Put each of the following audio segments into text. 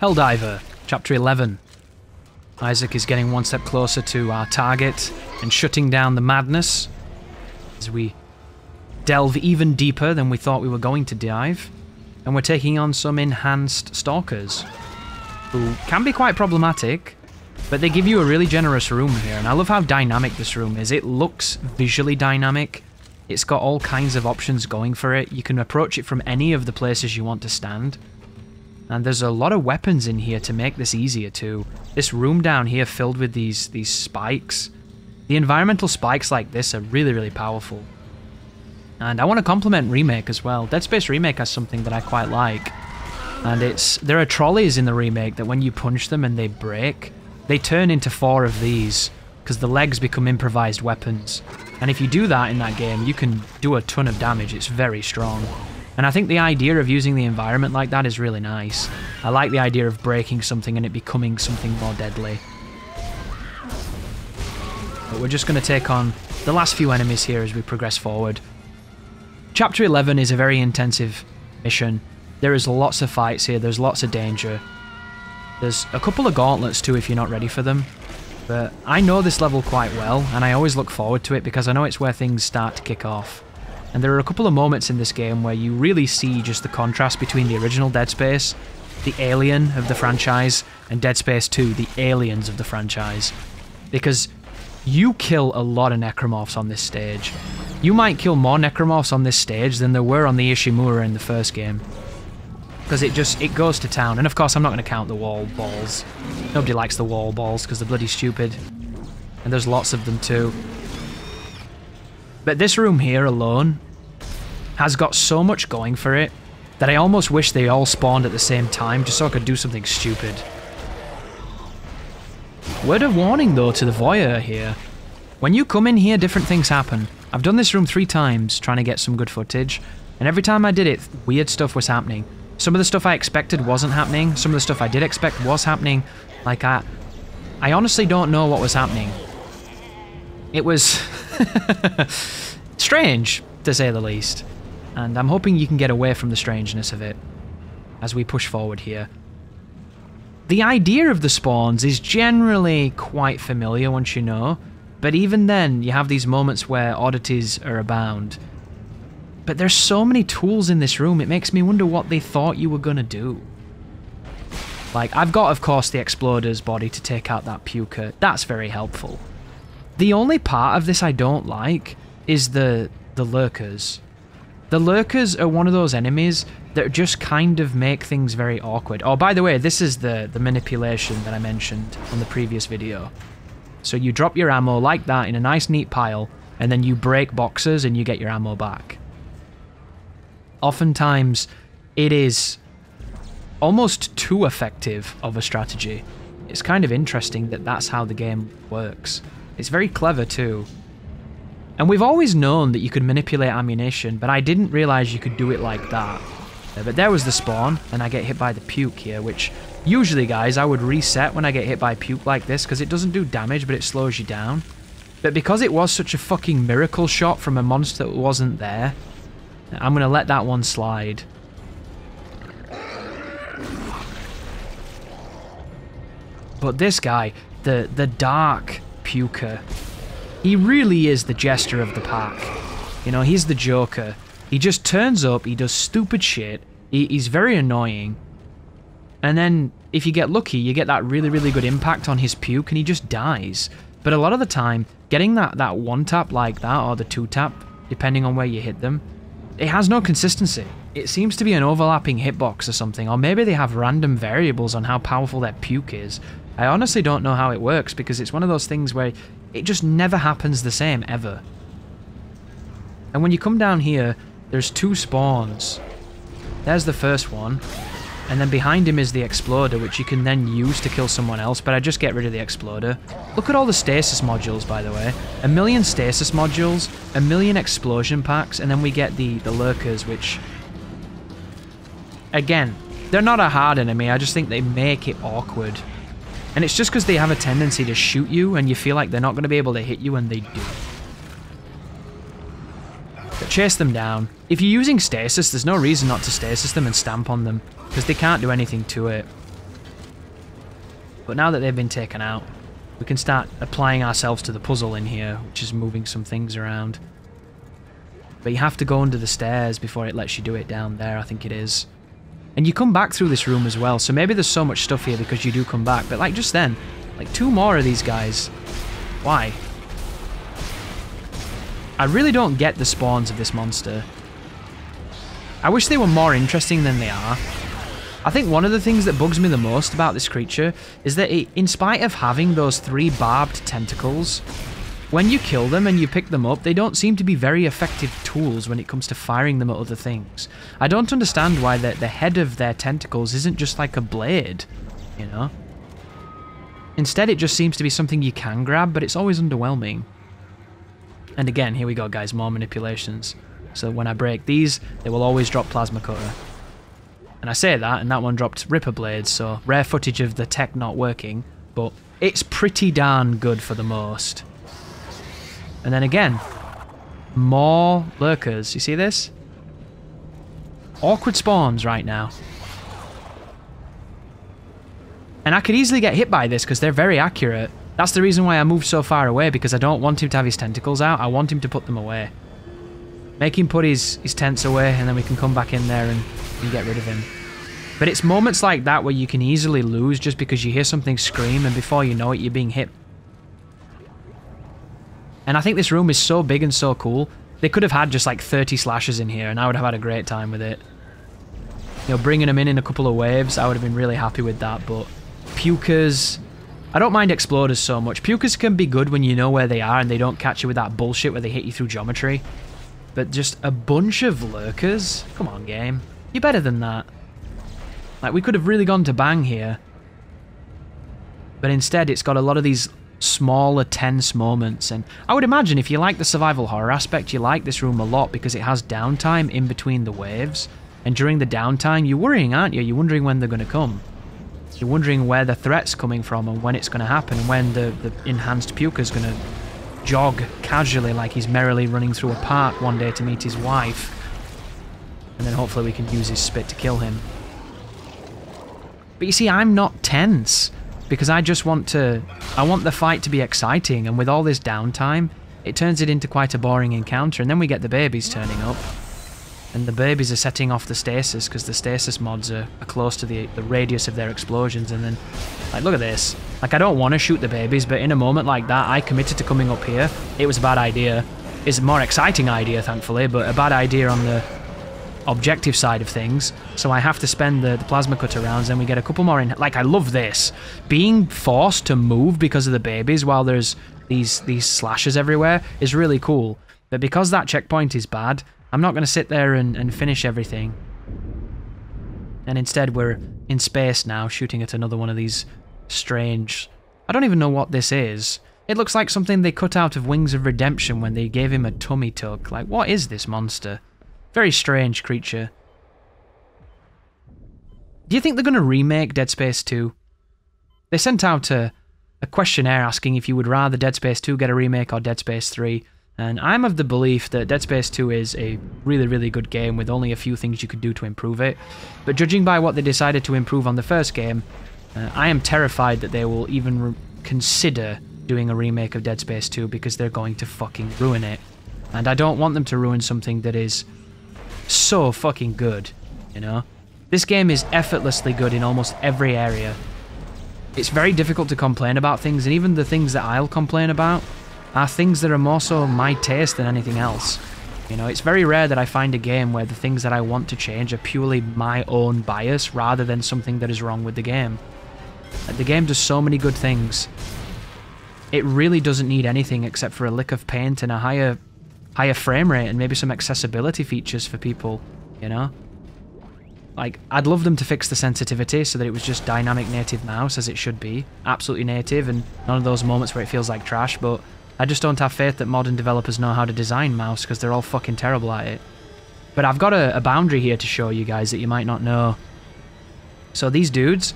Helldiver, Chapter 11. Isaac is getting one step closer to our target and shutting down the madness as we delve even deeper than we thought we were going to dive. And we're taking on some enhanced stalkers who can be quite problematic, but they give you a really generous room here. And I love how dynamic this room is. It looks visually dynamic. It's got all kinds of options going for it. You can approach it from any of the places you want to stand. And there's a lot of weapons in here to make this easier too. This room down here filled with these spikes. The environmental spikes like this are really, really powerful. And I want to compliment Remake as well. Dead Space Remake has something that I quite like. And there are trolleys in the remake that when you punch them and they break, they turn into 4 of these, because the legs become improvised weapons. And if you do that in that game, you can do a ton of damage. It's very strong. And I think the idea of using the environment like that is really nice. I like the idea of breaking something and it becoming something more deadly. But we're just going to take on the last few enemies here as we progress forward. Chapter 11 is a very intensive mission. There is lots of fights here, there's lots of danger. There's a couple of gauntlets too if you're not ready for them. But I know this level quite well, and I always look forward to it because I know it's where things start to kick off. And there are a couple of moments in this game where you really see just the contrast between the original Dead Space, the alien of the franchise, and Dead Space 2, the aliens of the franchise. Because you kill a lot of necromorphs on this stage. You might kill more necromorphs on this stage than there were on the Ishimura in the first game. Because it goes to town. And of course I'm not going to count the wall balls. Nobody likes the wall balls because they're bloody stupid. And there's lots of them too. But this room here alone has got so much going for it that I almost wish they all spawned at the same time just so I could do something stupid. Word of warning though to the voyeur here. When you come in here, different things happen. I've done this room 3 times trying to get some good footage, and every time I did it, weird stuff was happening. Some of the stuff I expected wasn't happening, some of the stuff I did expect was happening. Like, I honestly don't know what was happening. It was strange, to say the least. And I'm hoping you can get away from the strangeness of it as we push forward here. The idea of the spawns is generally quite familiar once you know, but even then, you have these moments where oddities are abound. But there's so many tools in this room, it makes me wonder what they thought you were gonna do. Like, I've got, of course, the Exploder's body to take out that puker. That's very helpful. The only part of this I don't like is the lurkers. The lurkers are one of those enemies that just kind of make things very awkward. Oh, by the way, this is the manipulation that I mentioned on the previous video. So you drop your ammo like that in a nice neat pile, and then you break boxes and you get your ammo back. Oftentimes, it is almost too effective of a strategy. It's kind of interesting that that's how the game works. It's very clever too. And we've always known that you could manipulate ammunition, but I didn't realize you could do it like that. But there was the spawn, and I get hit by the puke here, which usually, guys, I would reset when I get hit by puke like this, because it doesn't do damage, but it slows you down. But because it was such a fucking miracle shot from a monster that wasn't there, I'm going to let that one slide. But this guy, the dark puker, he really is the jester of the pack. You know, he's the Joker. He just turns up, he does stupid shit, he's very annoying. And then, if you get lucky, you get that really, really good impact on his puke and he just dies. But a lot of the time, getting that one tap like that, or the 2 tap, depending on where you hit them, it has no consistency. It seems to be an overlapping hitbox or something, or maybe they have random variables on how powerful their puke is. I honestly don't know how it works, because it's one of those things where it just never happens the same, ever. And when you come down here, there's 2 spawns. There's the first one, and then behind him is the Exploder, which you can then use to kill someone else, but I just get rid of the Exploder. Look at all the Stasis modules, by the way. 1 million Stasis modules, 1 million explosion packs, and then we get the lurkers, which... Again, they're not a hard enemy, I just think they make it awkward. And it's just because they have a tendency to shoot you, and you feel like they're not going to be able to hit you, and they do. But chase them down. If you're using Stasis, there's no reason not to Stasis them and stamp on them, because they can't do anything to it. But now that they've been taken out, we can start applying ourselves to the puzzle in here, which is moving some things around. But you have to go under the stairs before it lets you do it down there, I think it is. And you come back through this room as well, so maybe there's so much stuff here because you do come back. But like just then, like 2 more of these guys. Why? I really don't get the spawns of this monster. I wish they were more interesting than they are. I think one of the things that bugs me the most about this creature is that in spite of having those 3 barbed tentacles, when you kill them and you pick them up, they don't seem to be very effective tools when it comes to firing them at other things. I don't understand why the head of their tentacles isn't just like a blade, you know? Instead, it just seems to be something you can grab, but it's always underwhelming. And again, here we go, guys, more manipulations. So when I break these, they will always drop plasma cutter. And I say that, and that one dropped ripper blades, so rare footage of the tech not working, but it's pretty darn good for the most. And then again, more lurkers. You see this? Awkward spawns right now. And I could easily get hit by this because they're very accurate. That's the reason why I moved so far away, because I don't want him to have his tentacles out. I want him to put them away. Make him put his tents away, and then we can come back in there and get rid of him. But it's moments like that where you can easily lose just because you hear something scream, and before you know it, you're being hit. And I think this room is so big and so cool. They could have had just like 30 slashes in here, and I would have had a great time with it. You know, bringing them in a couple of waves, I would have been really happy with that, but pukers... I don't mind exploders so much. Pukers can be good when you know where they are and they don't catch you with that bullshit where they hit you through geometry. But just a bunch of lurkers? Come on, game. You're better than that. Like, we could have really gone to bang here. But instead, it's got a lot of these smaller, tense moments. And I would imagine if you like the survival horror aspect, you like this room a lot because it has downtime in between the waves. And during the downtime, you're worrying, aren't you? You're wondering when they're going to come. You're wondering where the threat's coming from and when it's going to happen, and when the enhanced puker's going to jog casually like he's merrily running through a park one day to meet his wife. And then hopefully we can use his spit to kill him. But you see, I'm not tense, because I just want to... I want the fight to be exciting, and with all this downtime, it turns it into quite a boring encounter, and then we get the babies turning up. And the babies are setting off the stasis, because the stasis mods are close to the radius of their explosions, and then... Like, look at this. Like, I don't want to shoot the babies, but in a moment like that, I committed to coming up here. It was a bad idea. It's a more exciting idea, thankfully, but a bad idea on the objective side of things. So I have to spend the plasma cutter rounds, and we get a couple more in... Like, I love this. Being forced to move because of the babies while there's these slashes everywhere is really cool. But because that checkpoint is bad... I'm not going to sit there and finish everything. And instead we're in space now, shooting at another one of these strange... I don't even know what this is. It looks like something they cut out of Wings of Redemption when they gave him a tummy tuck. Like, what is this monster? Very strange creature. Do you think they're going to remake Dead Space 2? They sent out a questionnaire asking if you would rather Dead Space 2 get a remake or Dead Space 3. And I'm of the belief that Dead Space 2 is a really, really good game with only a few things you could do to improve it. But judging by what they decided to improve on the first game, I am terrified that they will even consider doing a remake of Dead Space 2 because they're going to fucking ruin it. And I don't want them to ruin something that is so fucking good, you know? This game is effortlessly good in almost every area. It's very difficult to complain about things, and even the things that I'll complain about are things that are more so my taste than anything else. You know, it's very rare that I find a game where the things that I want to change are purely my own bias rather than something that is wrong with the game. Like, the game does so many good things. It really doesn't need anything except for a lick of paint and a higher frame rate and maybe some accessibility features for people, you know? Like, I'd love them to fix the sensitivity so that it was just dynamic native mouse as it should be. Absolutely native, and none of those moments where it feels like trash, but I just don't have faith that modern developers know how to design mouse because they're all fucking terrible at it. But I've got a boundary here to show you guys that you might not know. So these dudes,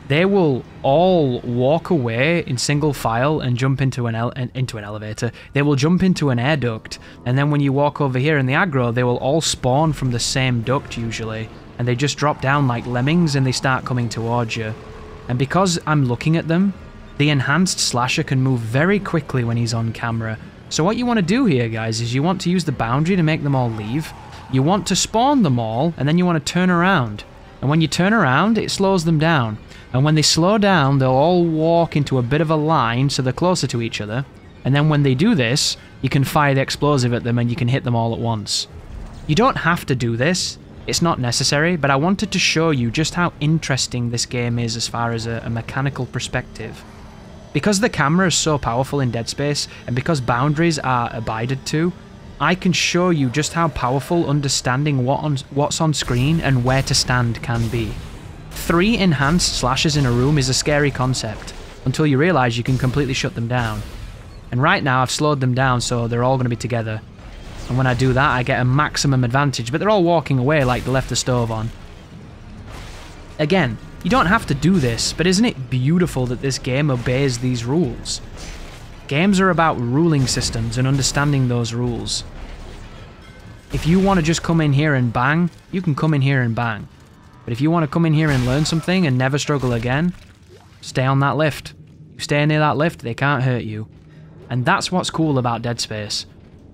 they will all walk away in single file and jump into an elevator. They will jump into an air duct, and then when you walk over here in the aggro, they will all spawn from the same duct usually, and they just drop down like lemmings and they start coming towards you. And because I'm looking at them, the enhanced slasher can move very quickly when he's on camera. So what you want to do here, guys, is you want to use the boundary to make them all leave. You want to spawn them all, and then you want to turn around. And when you turn around, it slows them down. And when they slow down, they'll all walk into a bit of a line so they're closer to each other. And then when they do this, you can fire the explosive at them and you can hit them all at once. You don't have to do this. It's not necessary, but I wanted to show you just how interesting this game is as far as a mechanical perspective. Because the camera is so powerful in Dead Space, and because boundaries are abided to, I can show you just how powerful understanding what's on screen and where to stand can be. 3 enhanced slashes in a room is a scary concept, until you realise you can completely shut them down. And right now I've slowed them down so they're all going to be together. And when I do that I get a maximum advantage, but they're all walking away like they left the stove on. Again, you don't have to do this, but isn't it beautiful that this game obeys these rules? Games are about ruling systems and understanding those rules. If you want to just come in here and bang, you can come in here and bang. But if you want to come in here and learn something and never struggle again, stay on that lift. You stay near that lift, they can't hurt you. And that's what's cool about Dead Space.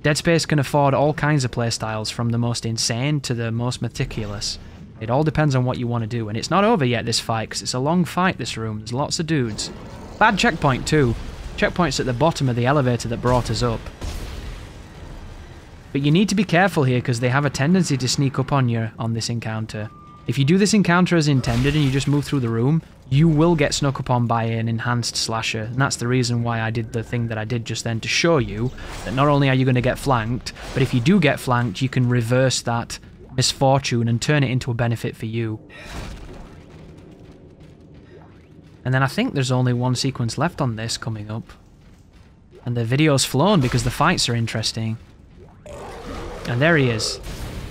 Dead Space can afford all kinds of playstyles, from the most insane to the most meticulous. It all depends on what you want to do, and it's not over yet, this fight, because it's a long fight, this room. There's lots of dudes. Bad checkpoint too. Checkpoint's at the bottom of the elevator that brought us up. But you need to be careful here, because they have a tendency to sneak up on you on this encounter. If you do this encounter as intended and you just move through the room, you will get snuck upon by an enhanced slasher, and that's the reason why I did the thing that I did just then, to show you that not only are you going to get flanked, but if you do get flanked, you can reverse that misfortune and turn it into a benefit for you. And then I think there's only one sequence left on this coming up. And the video's flown because the fights are interesting. And there he is.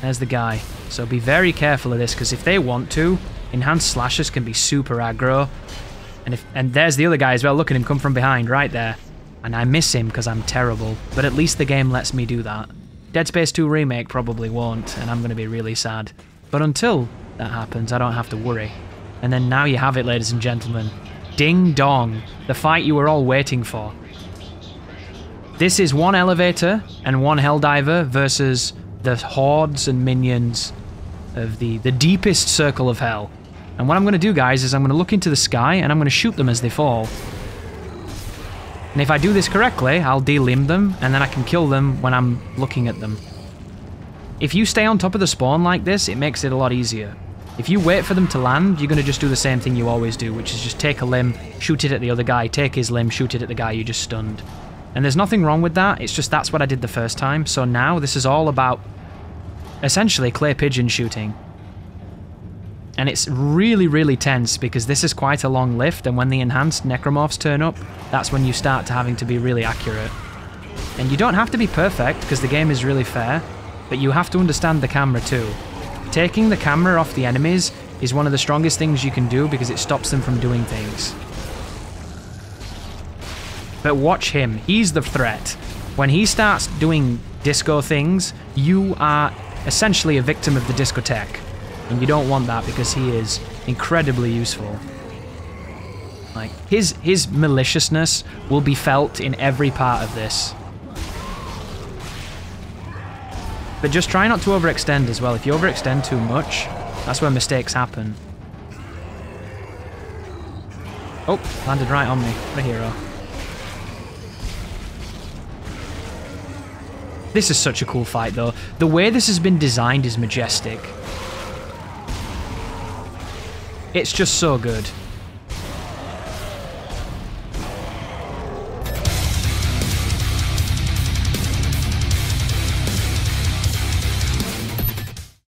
There's the guy. So be very careful of this, because if they want to, enhanced slashers can be super aggro. And there's the other guy as well. Look at him come from behind right there. And I miss him because I'm terrible. But at least the game lets me do that. Dead Space 2 Remake probably won't, and I'm going to be really sad. But until that happens, I don't have to worry. And then now you have it, ladies and gentlemen. Ding dong. The fight you were all waiting for. This is one elevator and one Helldiver versus the hordes and minions of the deepest circle of hell. And what I'm going to do, guys, is I'm going to look into the sky and I'm going to shoot them as they fall. And if I do this correctly, I'll delimb them, and then I can kill them when I'm looking at them. If you stay on top of the spawn like this, it makes it a lot easier. If you wait for them to land, you're going to just do the same thing you always do, which is just take a limb, shoot it at the other guy, take his limb, shoot it at the guy you just stunned. And there's nothing wrong with that, it's just that's what I did the first time, so now this is all about essentially clay pigeon shooting. And it's really, really tense because this is quite a long lift, and when the enhanced necromorphs turn up, that's when you start to having to be really accurate. And you don't have to be perfect because the game is really fair, but you have to understand the camera too. Taking the camera off the enemies is one of the strongest things you can do because it stops them from doing things. But watch him, he's the threat. When he starts doing disco things, you are essentially a victim of the discotheque. And you don't want that because he is incredibly useful. Like, his maliciousness will be felt in every part of this. But just try not to overextend as well. If you overextend too much, that's where mistakes happen. Oh, landed right on me. What a hero. This is such a cool fight though. The way this has been designed is majestic. It's just so good.